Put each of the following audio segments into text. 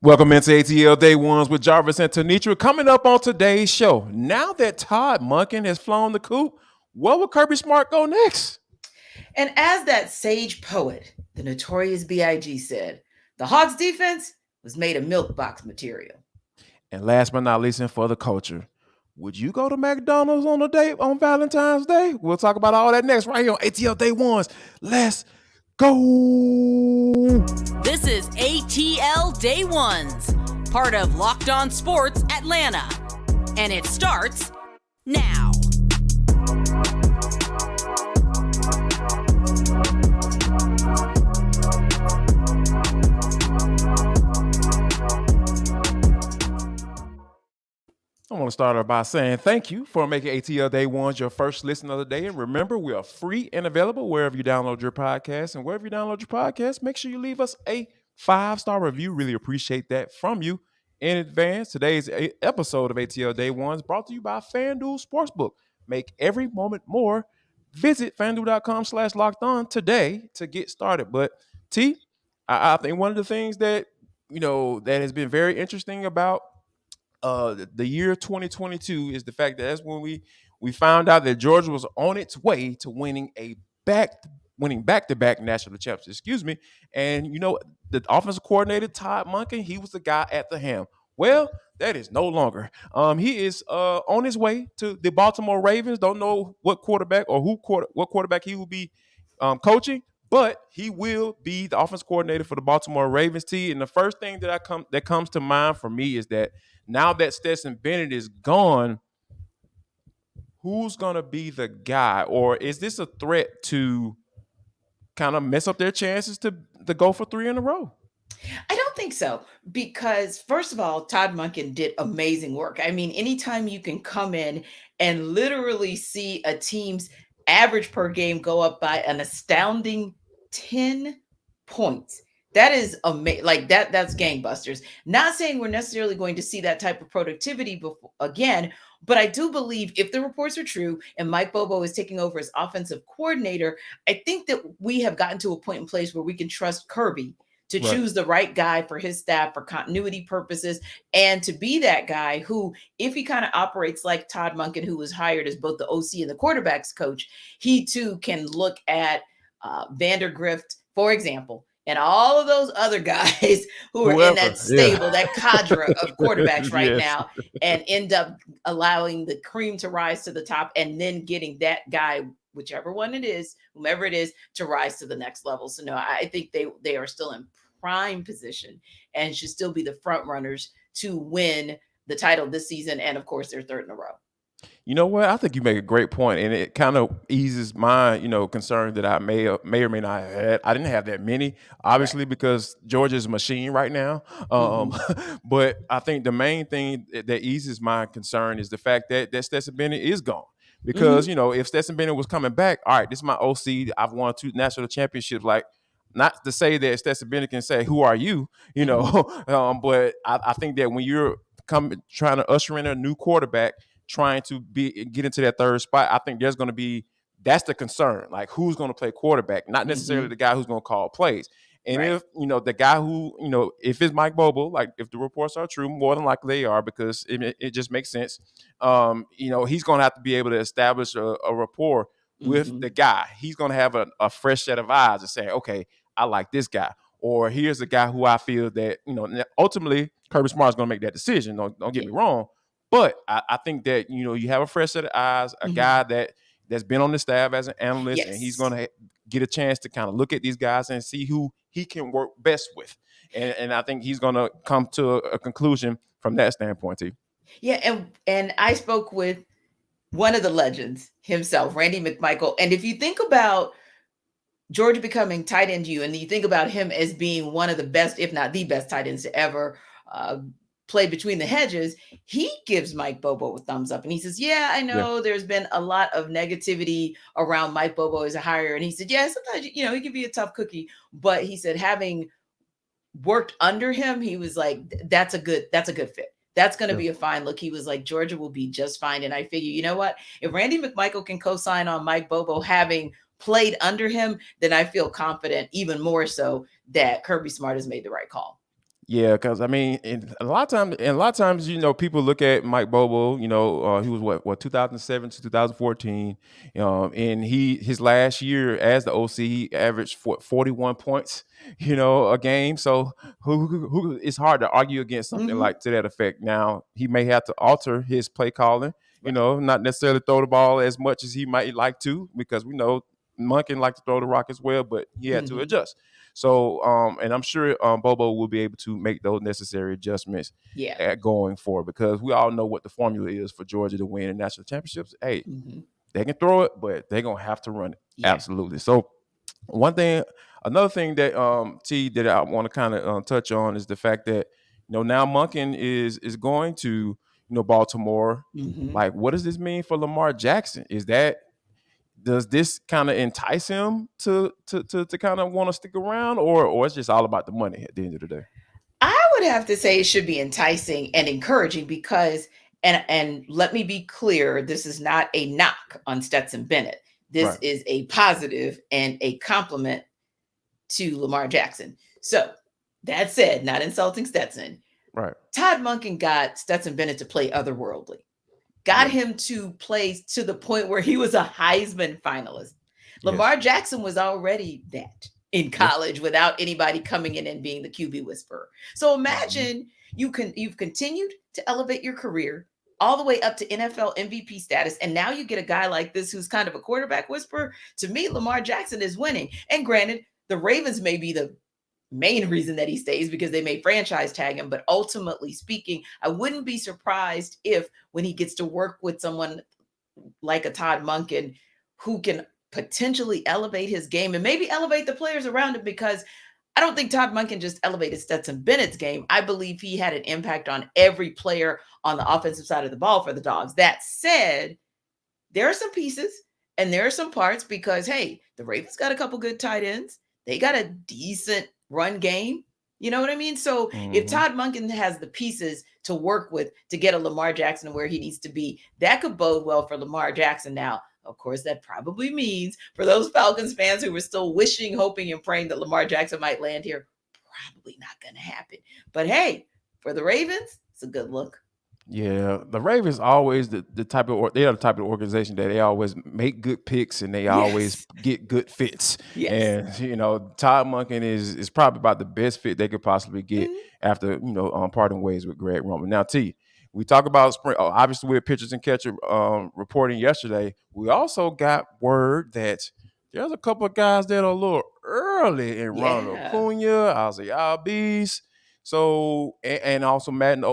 Welcome into ATL Day Ones with Jarvis and Tenitra. Coming up on today's show, now that Todd Monken has flown the coop, where will Kirby Smart go next? And as that sage poet, the notorious B.I.G. said, the Hawks defense was made of milk box material. And last but not least, and for the culture, would you go to McDonald's on a date on Valentine's Day? We'll talk about all that next right here on ATL Day Ones. Let's go. This is ATL Day Ones, part of Locked On Sports Atlanta. And it starts now. I want to start off by saying thank you for making ATL Day Ones your first listen of the day. And remember, we are free and available wherever you download your podcast. And wherever you download your podcast, make sure you leave us a 5-star review. Really appreciate that from you in advance. Today's episode of ATL Day Ones brought to you by FanDuel Sportsbook. Make every moment more. Visit fanduel.com/locked on today to get started. But I think one of the things that that has been very interesting about the year 2022 is the fact that that's when we found out that Georgia was on its way to winning back-to-back national championships. Excuse me. And the offensive coordinator Todd Monken, he was the guy at the helm. Well, that is no longer. He is on his way to the Baltimore Ravens. Don't know what quarterback or what quarterback he will be coaching, but he will be the offense coordinator for the Baltimore Ravens team. And the first thing that comes to mind for me is that now that Stetson Bennett is gone, who's gonna be the guy, or is this a threat to kind of mess up their chances to go for 3 in a row? I don't think so because, first of all, Todd Monken did amazing work. I mean, anytime you can come in and literally see a team's average per game go up by an astounding 10 points. That is amazing. Like that's gangbusters. Not saying we're necessarily going to see that type of productivity again, but I do believe if the reports are true and Mike Bobo is taking over as offensive coordinator, I think that we have gotten to a point in place where we can trust Kirby to Right. choose the right guy for his staff for continuity purposes and to be that guy who, if he kind of operates like Todd Monken, who was hired as both the OC and the quarterbacks coach, he too can look at Vandergrift, for example, and all of those other guys who are in Whoever, that yeah. stable, that cadre of quarterbacks right Yes. now, and end up allowing the cream to rise to the top and then getting that guy, whichever one it is, whomever it is, to rise to the next level. So no, I think they are still in prime position and should still be the front runners to win the title this season. And of course, they're third in a row. You know what? I think you make a great point, and it kind of eases my, concern that I may or may not have had. I didn't have that many, Right. obviously, because Georgia's a machine right now. Mm-hmm. But I think the main thing that eases my concern is the fact that Stetson Bennett is gone. Because Mm-hmm. if Stetson Bennett was coming back, all right, this is my OC. I've won 2 national championships. Like, not to say that Stetson Bennett can say, "Who are you?" Mm-hmm. But I think that when you're trying to usher in a new quarterback, trying to get into that third spot, I think there's going to be that's the concern. Like, who's going to play quarterback, not necessarily Mm-hmm. the guy who's going to call plays. And Right. if the guy who if it's Mike Bobo, like if the reports are true, more than likely they are because it just makes sense. He's going to have to be able to establish a rapport with Mm-hmm. the guy. He's going to have a fresh set of eyes and say, okay, I like this guy, or here's a guy who I feel that ultimately Kirby Smart is going to make that decision. Don't get Yeah. me wrong, but I think that you have a fresh set of eyes, a Mm-hmm. guy that's been on the staff as an analyst, and he's Yes. going to get a chance to kind of look at these guys and see who he can work best with, and I think he's going to come to a conclusion from that standpoint too. Yeah. And I spoke with one of the legends himself, Randy McMichael. And if you think about Georgia becoming tight end you, and you think about him as being one of the best, if not the best tight ends to ever uh, play between the hedges, he gives Mike Bobo a thumbs up. And he says, yeah, I Yeah. know there's been a lot of negativity around Mike Bobo as a hire. And he said, yeah, sometimes, he can be a tough cookie. But he said, having worked under him, he was like, that's a good fit. That's going to Yeah. be a fine look. He was like, Georgia will be just fine. And I figure, you know what? If Randy McMichael can co-sign on Mike Bobo having played under him, then I feel confident even more so that Kirby Smart has made the right call. Yeah, because I mean, a lot of times, people look at Mike Bobo. He was what 2007 to 2014, and his last year as the OC, he averaged 41 points, a game. So it's hard to argue against something Mm-hmm. like to that effect. Now he may have to alter his play calling, Right. not necessarily throw the ball as much as he might like to, because we know Monken like to throw the rock as well, but he had to Mm-hmm. adjust. So, and I'm sure Bobo will be able to make those necessary adjustments Yeah. at going forward, because we all know what the formula is for Georgia to win in national championships. Hey, Mm-hmm. they can throw it, but they're gonna have to run it. Yeah. Absolutely. So, another thing that that I want to kind of touch on is the fact that now Monken is going to Baltimore. Mm-hmm. Like, what does this mean for Lamar Jackson? Does this kind of entice him to kind of want to stick around, or it's just all about the money at the end of the day? I would have to say it should be enticing and encouraging because, and let me be clear, this is not a knock on Stetson Bennett. This Right. is a positive and a compliment to Lamar Jackson. So that said, not insulting Stetson, Right. Todd Monken got Stetson Bennett to play otherworldly, got Yeah. him to play to the point where he was a Heisman finalist. Lamar Yes. Jackson was already that in Yes. college without anybody coming in and being the QB whisperer. So Mm-hmm. imagine you've continued to elevate your career all the way up to NFL MVP status, and now you get a guy like this who's kind of a quarterback whisperer. To me, Lamar Jackson is winning. And granted, the Ravens may be the main reason that he stays because they may franchise tag him. But ultimately speaking, I wouldn't be surprised if when he gets to work with someone like a Todd Monken who can potentially elevate his game and maybe elevate the players around him, because I don't think Todd Monken just elevated Stetson Bennett's game. I believe he had an impact on every player on the offensive side of the ball for the Dogs. That said, there are some pieces and there are some parts because, hey, the Ravens got a couple good tight ends. They got a decent run game. You know what I mean? So if Mm-hmm. Todd Monken has the pieces to work with to get a Lamar Jackson where he needs to be, that could bode well for Lamar Jackson. Now, of course, that probably means for those Falcons fans who were still wishing, hoping, and praying that Lamar Jackson might land here, probably not going to happen. But hey, for the Ravens, it's a good look. Yeah, the Ravens always the type of they are the type of organization that they always make good picks and they always Yes. get good fits. Yes. And Todd Monken is probably about the best fit they could possibly get Mhm. after parting ways with Greg Roman. Now, T, we talk about spring. Obviously, we're pitchers and catcher reporting yesterday. We also got word that there's a couple of guys that are a little early in Ronald Yeah. Acuna, Isaiah Beast. So and also Matt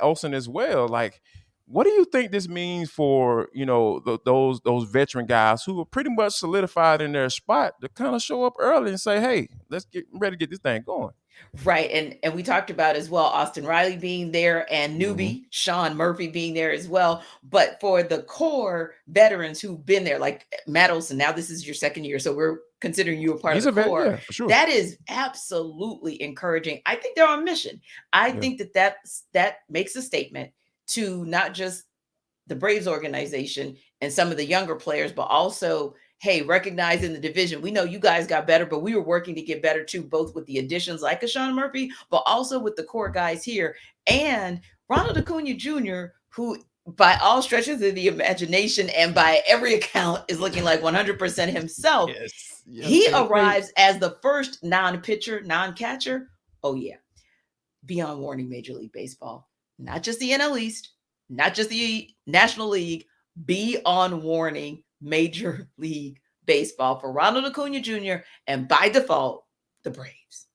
Olson as well. Like, what do you think this means for those veteran guys who are pretty much solidified in their spot to kind of show up early and say, "Hey, let's get ready to get this thing going." Right. And we talked about as well Austin Riley being there and Mm-hmm. newbie Sean Murphy being there as well. But for the core veterans who've been there, like Matt Olson, now this is your second year. So we're considering you a part of He's the a vet, core. yeah, for sure. That is absolutely encouraging. I think they're on mission. I Yeah. think that makes a statement to not just the Braves organization and some of the younger players, but also, hey, recognizing the division. We know you guys got better, but we were working to get better too, both with the additions like a Sean Murphy, but also with the core guys here. And Ronald Acuna Jr., who by all stretches of the imagination and by every account is looking like 100% himself. Yes. Yes. He And wait. arrives as the first non-pitcher, non-catcher. Oh, yeah. Beyond warning, Major League Baseball. Not just the NL East, not just the National League, be on warning Major League Baseball for Ronald Acuna Jr. and by default, the Braves.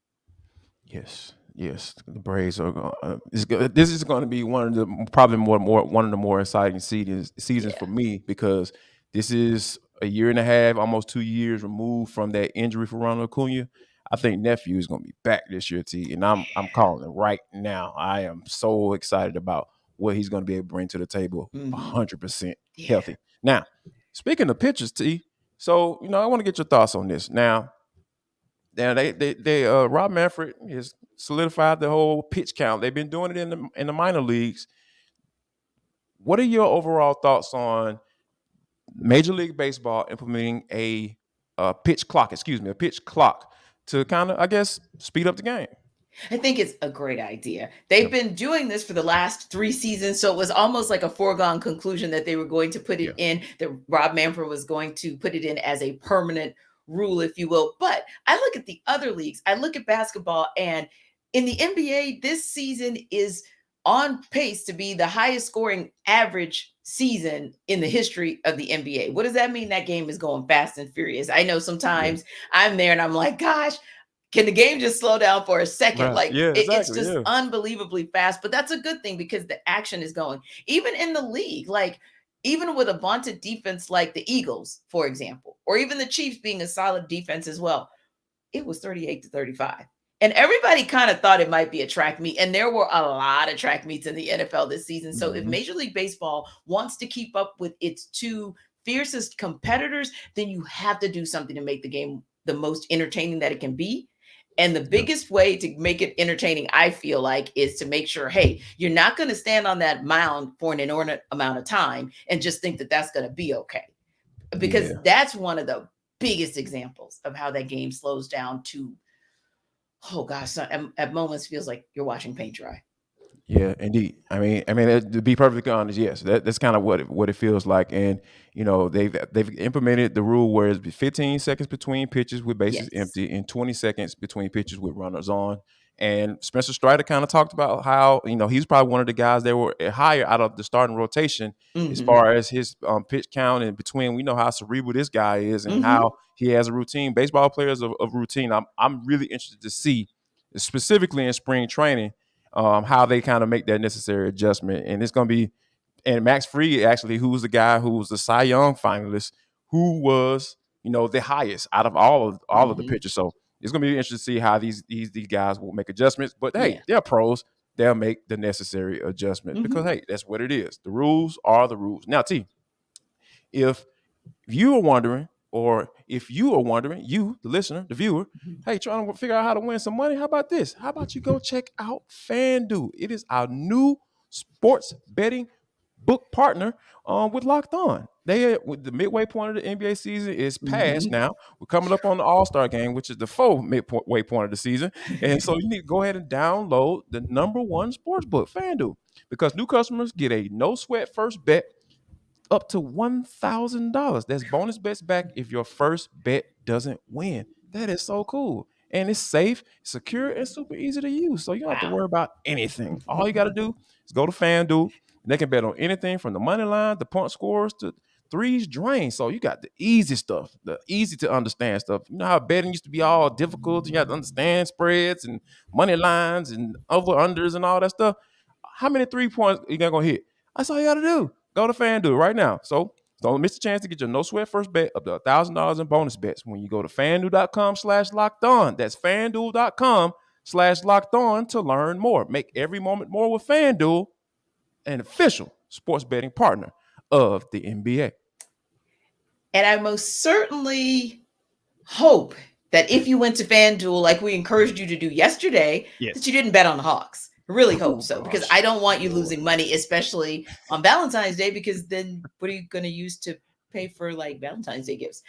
Yes. Yes, the Braves are. This is going to be one of the probably one of the more exciting seasons Yeah. for me, because this is a year and a half, almost 2 years removed from that injury for Ronald Acuna. I think nephew is going to be back this year, T, and I'm calling it right now. I am so excited about what he's going to be able to bring to the table, Mhm. 100% Yeah. healthy. Now, speaking of pitchers, T, so I want to get your thoughts on this now. Now they Rob Manfred has solidified the whole pitch count. They've been doing it in the minor leagues. What are your overall thoughts on Major League Baseball implementing a pitch clock? Excuse me, a pitch clock to kind of, I guess, speed up the game. I think it's a great idea. They've been doing this for the last 3 seasons, so it was almost like a foregone conclusion that they were going to put it in, that Rob Manfred was going to put it in as a permanent rule, if you will. But I look at the other leagues. I look at basketball, and in the NBA, this season is on pace to be the highest scoring average season in the history of the NBA. What does that mean? That game is going fast and furious. I know sometimes I'm there and I'm like, gosh, can the game just slow down for a second? Right. Like Yeah, it's exactly. just Yeah. unbelievably fast, but that's a good thing because the action is going. Even in the league, like even with a vaunted defense like the Eagles, for example, or even the Chiefs being a solid defense as well, it was 38-35. And everybody kind of thought it might be a track meet. And there were a lot of track meets in the NFL this season. So if Major League Baseball wants to keep up with its two fiercest competitors, then you have to do something to make the game the most entertaining that it can be. And the biggest way to make it entertaining, I feel like, is to make sure, hey, you're not going to stand on that mound for an inordinate amount of time and just think that that's going to be okay. Because that's one of the biggest examples of how that game slows down to, oh gosh, so at moments feels like you're watching paint dry. Yeah, indeed. I mean, to be perfectly honest, yes, that's kind of what it feels like. And they've implemented the rule where it's 15 seconds between pitches with bases empty and 20 seconds between pitches with runners on. And Spencer Strider kind of talked about how he's probably one of the guys that were higher out of the starting rotation as far as his pitch count and between. We know how cerebral this guy is and how he has a routine. Baseball players of routine. I'm really interested to see, specifically in spring training, how they kind of make that necessary adjustment. And it's going to be, and Max Fried, actually, who's the guy who was the Cy Young finalist, who was, the highest out of all of the pitchers. So it's going to be interesting to see how these guys will make adjustments. But hey, they're pros. They'll make the necessary adjustment because, hey, that's what it is. The rules are the rules. Now, T, if you are wondering, or if you are wondering, you, the listener, the viewer, hey, trying to figure out how to win some money, how about this? How about you go check out FanDuel? It is our new sports betting book partner with Locked On. With the midway point of the NBA season is past now. We're coming up on the All-Star game, which is the full midway point of the season. And so you need to go ahead and download the #1 sports book, FanDuel, because new customers get a no-sweat first bet up to $1,000. That's bonus bets back if your first bet doesn't win. That is so cool. And it's safe, secure, and super easy to use. So you don't have to worry about anything. All you got to do is go to FanDuel. They can bet on anything from the money line, the point scores, to threes drains. So you got the easy stuff, the easy to understand stuff. You know how betting used to be all difficult. You have to understand spreads and money lines and over-unders and all that stuff. How many 3 points you going to hit? That's all you got to do. Go to FanDuel right now. So don't miss the chance to get your no sweat first bet up to $1,000 in bonus bets when you go to FanDuel.com/locked-on. That's FanDuel.com/locked-on to learn more. Make every moment more with FanDuel, an official sports betting partner of the NBA. And I most certainly hope that if you went to FanDuel, like we encouraged you to do yesterday, that you didn't bet on the Hawks. I really hope so, because I don't want you losing money, especially on Valentine's Day, because then what are you going to use to pay for like Valentine's Day gifts?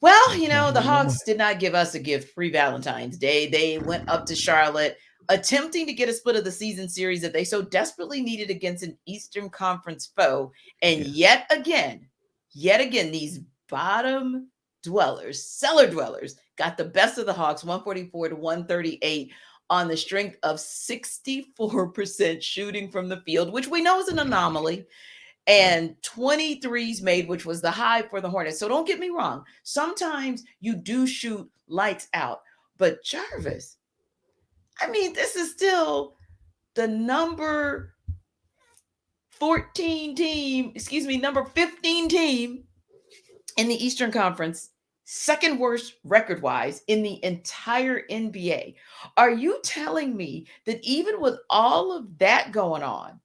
Well, the Hawks did not give us a gift free Valentine's Day. They went up to Charlotte, attempting to get a split of the season series that they so desperately needed against an Eastern Conference foe. And yet again, these bottom dwellers, cellar dwellers, got the best of the Hawks, 144-138, on the strength of 64% shooting from the field, which we know is an anomaly, and 23s made, which was the high for the Hornets. So don't get me wrong. Sometimes you do shoot lights out. But Jarvis, this is still the number 15 team in the Eastern Conference, second worst record-wise in the entire NBA. Are you telling me that even with all of that going on,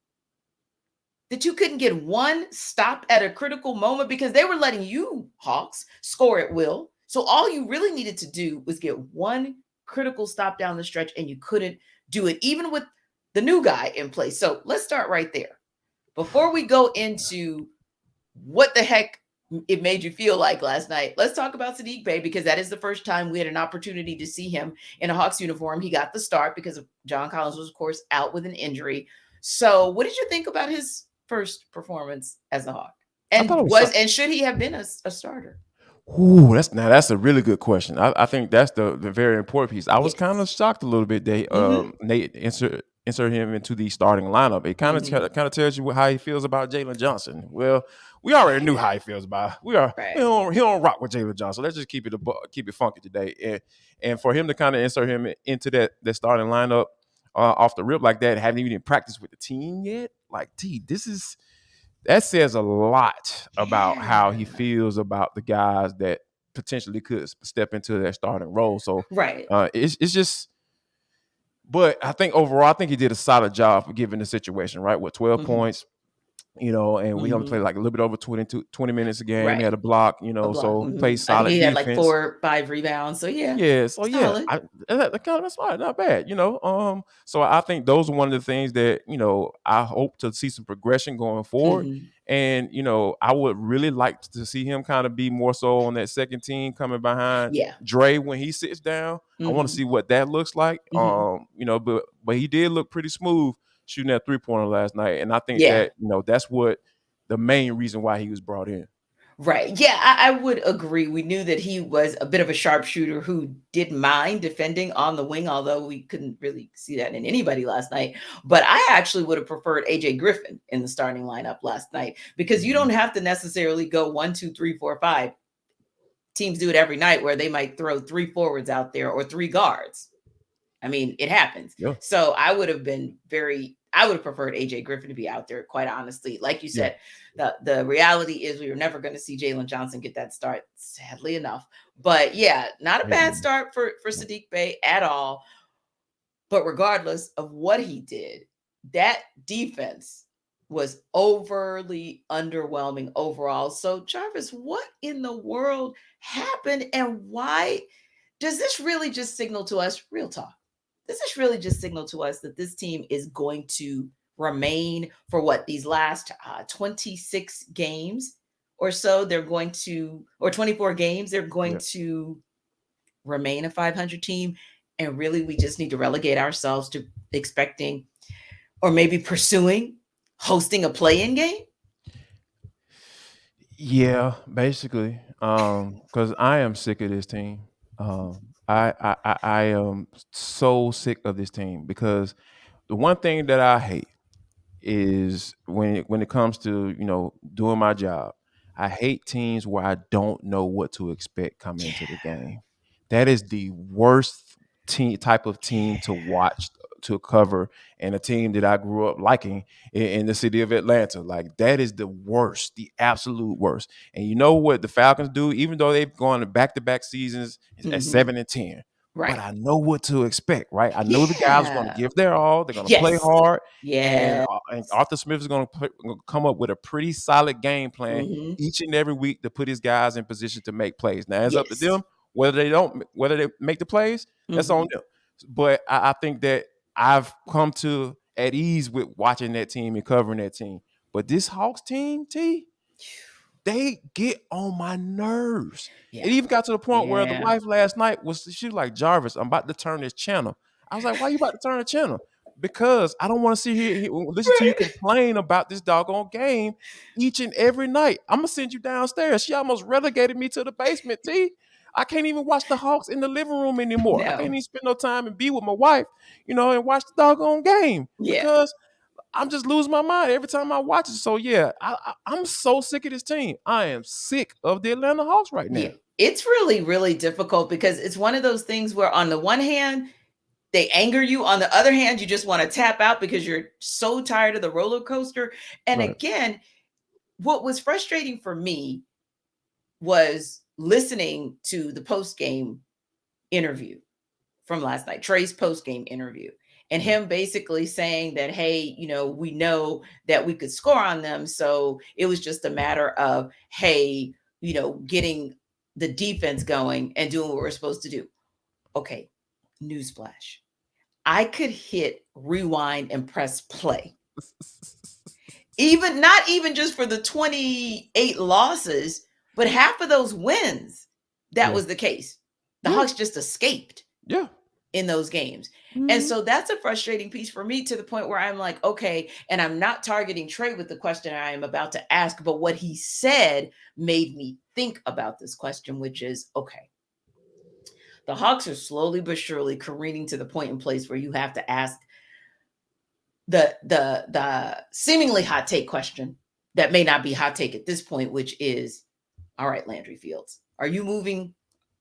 that you couldn't get one stop at a critical moment? Because they were letting you, Hawks, score at will. So all you really needed to do was get one critical stop down the stretch, and you couldn't do it, even with the new guy in place. So let's start right there. Before we go into what the heck it made you feel like last night. Let's talk about Saddiq Bey, because that is the first time we had an opportunity to see him in a Hawks uniform. He got the start because of John Collins was, of course, out with an injury. So what did you think about his first performance as a Hawk? And should he have been a starter? Ooh, that's a really good question. I think that's the very important piece. I was kind of shocked a little bit that Nate insert him into the starting lineup. It kind of tells you how he feels about Jalen Johnson. Well, we already knew how he feels about. He don't rock with Jalen Johnson. Let's just keep it funky today. And for him to kind of insert him into that starting lineup off the rip like that, haven't even practiced with the team yet. Like, that says a lot about how he feels about the guys that potentially could step into that starting role. So it's just, but I think overall, he did a solid job for given the situation, right? With 12 points, and we only played like a little bit over 20 minutes a game. He had a block, so played solid he defense. had like 4-5 rebounds. So that's not bad, So I think those are one of the things that, I hope to see some progression going forward. And, I would really like to see him kind of be more so on that second team coming behind Dre when he sits down. I want to see what that looks like. But he did look pretty smooth shooting that 3-pointer last night. And I think that, that's what the main reason why he was brought in. Right. Yeah, I would agree. We knew that he was a bit of a sharpshooter who didn't mind defending on the wing, although we couldn't really see that in anybody last night. But I actually would have preferred AJ Griffin in the starting lineup last night, because you don't have to necessarily go 1, 2, 3, 4, 5. Teams do it every night where they might throw 3 forwards out there or 3 guards. I mean, it happens. Yeah. So I would have preferred AJ Griffin to be out there, quite honestly. Like you said, the reality is we were never going to see Jalen Johnson get that start, sadly enough. But not a bad start for Saddiq Bey at all. But regardless of what he did, that defense was overly underwhelming overall. So Jarvis, what in the world happened, and why does this really just signal to us, real talk? Does this really just signal to us that this team is going to remain for these last 26 games or so? They're going to, or 24 games, they're going to remain a 500 team. And really, we just need to relegate ourselves to expecting, or maybe pursuing, hosting a play-in game? Yeah, basically. Because I am sick of this team. I am so sick of this team, because the one thing that I hate is when it comes to doing my job, I hate teams where I don't know what to expect coming into the game. That is the worst type of team to watch, to cover, and a team that I grew up liking in the city of Atlanta. Like, that is the worst, the absolute worst. And you know what the Falcons do? Even though they've gone to back-to-back seasons at 7-10, but I know what to expect, right? I know the guys are going to give their all. They're going to play hard. And Arthur Smith is going to come up with a pretty solid game plan each and every week to put his guys in position to make plays. Now, it's up to them whether they make the plays. That's on them. But I think that I've come to at ease with watching that team and covering that team. But this Hawks team, they get on my nerves. It even got to the point where the wife last night she was like, Jarvis, I'm about to turn this channel. I was like, why are you about to turn the channel? Because I don't want to listen to you complain about this doggone game each and every night. I'm going to send you downstairs. She almost relegated me to the basement, T. I can't even watch the Hawks in the living room anymore. No. I can't even spend no time and be with my wife, and watch the doggone game. Because I'm just losing my mind every time I watch it. So, I'm so sick of this team. I am sick of the Atlanta Hawks right now. Yeah. It's really, really difficult, because it's one of those things where on the one hand, they anger you. On the other hand, you just want to tap out because you're so tired of the roller coaster. And again, what was frustrating for me was listening to the post-game interview from last night, Trae's post-game interview, and him basically saying that, hey, we know that we could score on them. So it was just a matter of, hey, getting the defense going and doing what we're supposed to do. Okay, newsflash. I could hit rewind and press play. Not even just for the 28 losses, But half of those wins, that Yeah. was the case. The Yeah. Hawks just escaped Yeah. in those games. And so that's a frustrating piece for me, to the point where I'm like, okay, and I'm not targeting Trae with the question I am about to ask, but what he said made me think about this question, which is, okay, the Hawks are slowly but surely careening to the point in place where you have to ask the seemingly hot take question that may not be hot take at this point, which is, all right, Landry Fields, are you moving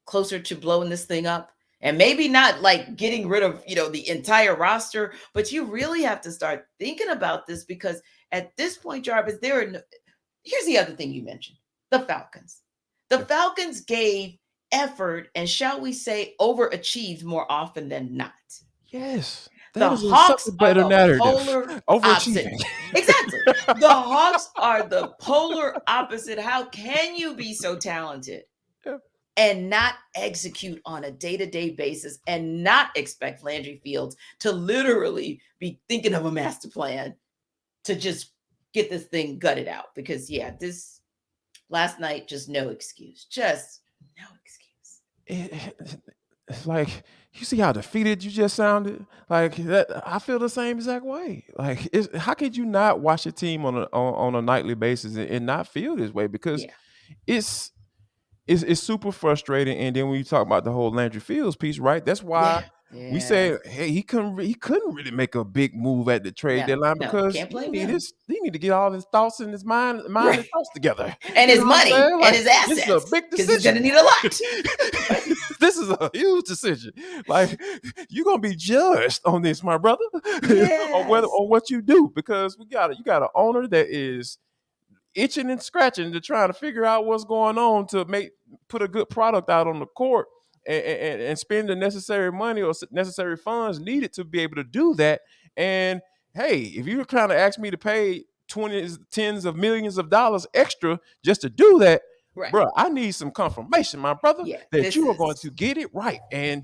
closer to blowing this thing up? And maybe not like getting rid of, the entire roster, but you really have to start thinking about this, because at this point, Jarvis, here's the other thing you mentioned, the Falcons. The Falcons gave effort and, shall we say, overachieved more often than not. Yes. The That is Hawks such a are better the narrative. polar opposite. Overachieving. Exactly. The Hawks are the polar opposite. How can you be so talented Yeah. and not execute on a day-to-day basis and not expect Landry Fields to literally be thinking of a master plan to just get this thing gutted out? Because this last night, just no excuse. Just no excuse. It's like, you see how defeated you just sounded? Like that, I feel the same exact way. Like, how could you not watch a team on a nightly basis and not feel this way? Because Yeah. it's it's super frustrating. And then when you talk about the whole Landry Fields piece, right? That's why we Yeah. said, hey, he couldn't really make a big move at the trade deadline, No, because can't blame him. he need to get all his thoughts in his mind and Right. thoughts together. And You his know what I'm money saying? and Like, his this is a assets, big because he's going to decision. need a lot. This is a huge decision. Like, you're gonna be judged on this, my brother, Yes. on what you do, because you got an owner that is itching and scratching to try to figure out what's going on to put a good product out on the court, and spend the necessary money or necessary funds needed to be able to do that. And hey, if you were trying to ask me to pay 20s, tens of millions of dollars extra just to do that, Right. bro, I need some confirmation, my brother, Yeah. that you are going to get it right. And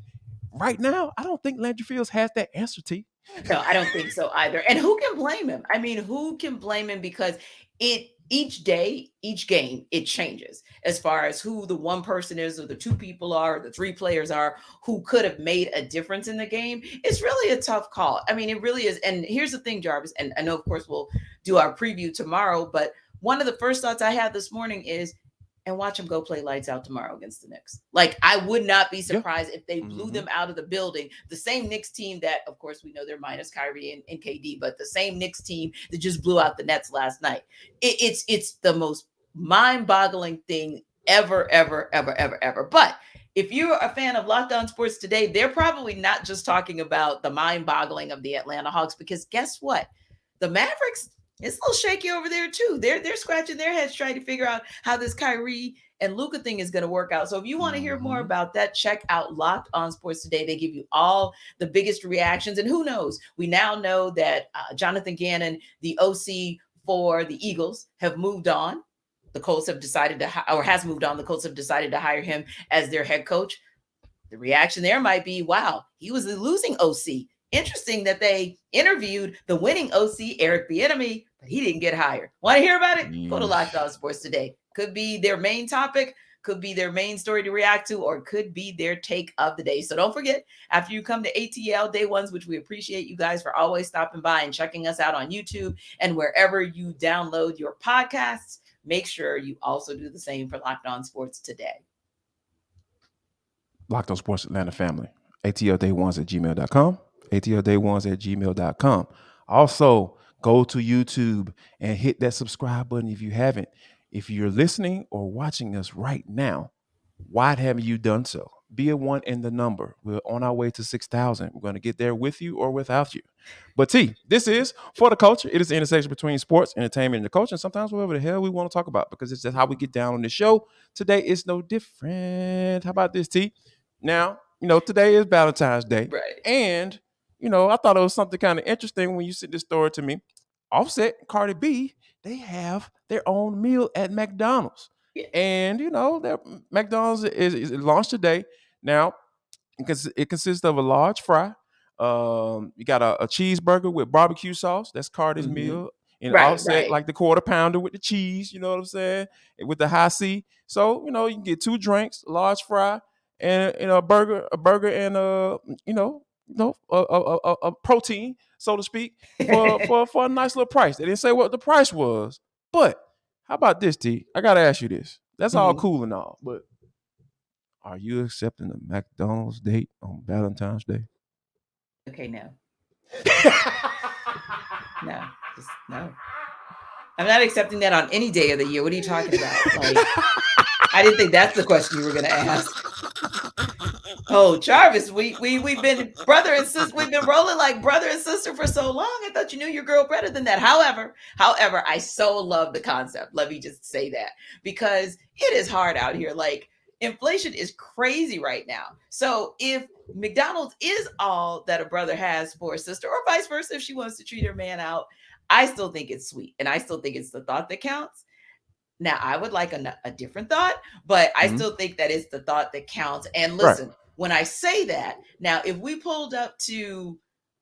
right now, I don't think Landry Fields has that answer, T. No, I don't think so either. And who can blame him? I mean, who can blame him? Because each day, each game, it changes as far as who the one person is, or the two people are, or the three players are who could have made a difference in the game. It's really a tough call. I mean, it really is. And here's the thing, Jarvis, and I know, of course, we'll do our preview tomorrow, but one of the first thoughts I had this morning is, and watch him go play lights out tomorrow against the Knicks. Like, I would not be surprised if they blew them out of the building. The same Knicks team that, of course, we know they're minus Kyrie and KD, but the same Knicks team that just blew out the Nets last night. It's the most mind-boggling thing ever. But if you're a fan of Locked On Sports Today, they're probably not just talking about the mind-boggling of the Atlanta Hawks, because guess what? The Mavericks, it's a little shaky over there too. They're scratching their heads trying to figure out how this Kyrie and Luka thing is going to work out. So if you want to hear more about that, check out Locked On Sports Today. They give you all the biggest reactions. And who knows? We now know that Jonathan Gannon, the OC for the Eagles, have moved on. The Colts have decided has moved on. The Colts have decided to hire him as their head coach. The reaction there might be, wow, he was a losing OC. Interesting that they interviewed the winning OC, Eric Bieniemy, but he didn't get hired. Want to hear about it? Go to Locked On Sports Today. Could be their main topic, could be their main story to react to, or could be their take of the day. So don't forget, after you come to ATL Day Ones, which we appreciate you guys for always stopping by and checking us out on YouTube and wherever you download your podcasts, make sure you also do the same for Locked On Sports Today. Locked On Sports Atlanta family. ATLDay1s@gmail.com. ATLDay1s@gmail.com. Also, go to YouTube and hit that subscribe button if you haven't. If you're listening or watching us right now, why haven't you done so? Be a one in the number. We're on our way to 6,000. We're going to get there with you or without you. But T, this is For the Culture. It is the intersection between sports, entertainment, and the culture, and sometimes whatever the hell we want to talk about, because it's just how we get down on the show. Today is no different. How about this, T? Now, today is Valentine's Day. Right. And, I thought it was something kind of interesting when you sent this story to me. Offset, Cardi B, they have their own meal at McDonald's. Yeah. And, their McDonald's is launched today. Now, it consists of a large fry. You got a cheeseburger with barbecue sauce. That's Cardi's meal. and Right, offset right. like the quarter pounder with the cheese. You know what I'm saying? And with the high C. So you can get 2 drinks, a large fry, and a burger, and a protein, so to speak, for a nice little price. They didn't say what the price was, but how about this, T? I gotta ask you this. That's all Mhm. cool and all, but are you accepting a McDonald's date on Valentine's Day? Okay, no. No. Just no. I'm not accepting that on any day of the year. What are you talking about? Like, I didn't think that's the question you were going to ask. Oh, Jarvis, we've been brother and sister. We've been rolling like brother and sister for so long. I thought you knew your girl better than that. However, I so love the concept. Let me just say that, because it is hard out here. Like, inflation is crazy right now. So if McDonald's is all that a brother has for a sister, or vice versa, if she wants to treat her man out, I still think it's sweet, and I still think it's the thought that counts. Now, I would like a different thought, but I Mhm. still think that it's the thought that counts. And Right. listen, when I say that, now, if we pulled up to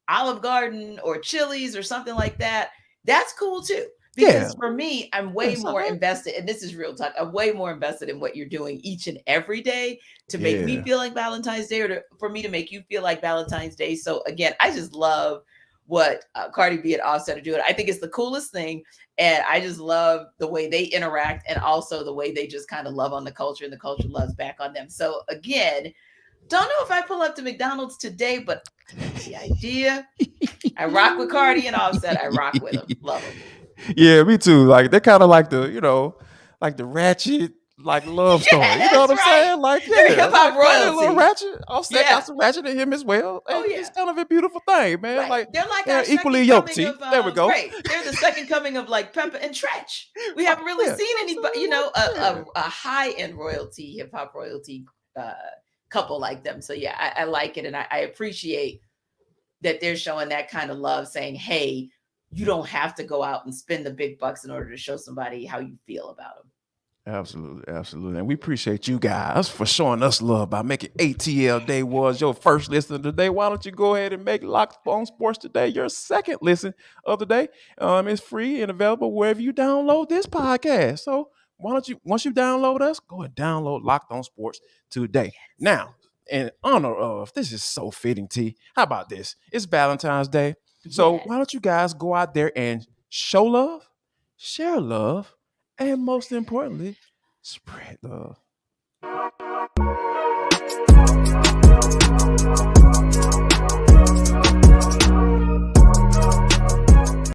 Olive Garden or Chili's or something like that, that's cool too. Yeah. Because for me, I'm way Yes, more invested, and this is real talk. I'm way more invested in what you're doing each and every day to make me Yeah. feel like Valentine's Day, or for me to make you feel like Valentine's Day. So again, I just love what Cardi B and Offset are doing. I think it's the coolest thing. And I just love the way they interact, and also the way they just kind of love on the culture, and the culture loves back on them. So again, don't know if I pull up to McDonald's today, but I like the idea. I rock with Cardi and Offset. I rock with them. Love them. Yeah, me too. Like they're kind of like like the ratchet, like love Yeah, story. You know what that's I'm right. saying? Like, They're yeah, hip hop like Cardi a little royalty. ratchet. Offset got Yeah. some ratchet in him as well, Oh and yeah. it's kind of a beautiful thing, man. Right. Like They're like our they're equally second yoked. coming T. of There we go. right. They're the second coming of like Peppa and Tretch. We Right. haven't really Yeah. You seen know what anybody, I'm saying? Like, a high end royalty, hip hop royalty uh couple like them. So yeah, I like it, and I appreciate that they're showing that kind of love, saying, hey, you don't have to go out and spend the big bucks in order to show somebody how you feel about them. absolutely, absolutely. And we appreciate you guys for showing us love by making ATL Day was your first listen today. Why don't you go ahead and make Locked On Sports Today your second listen of the day? It's free and available wherever you download this podcast. So why don't you, once you download us, go and download Locked On Sports today. Now, in honor of, this is so fitting, T. How about this? It's Valentine's Day. So Yes. why don't you guys go out there and show love, share love, and most importantly, spread love.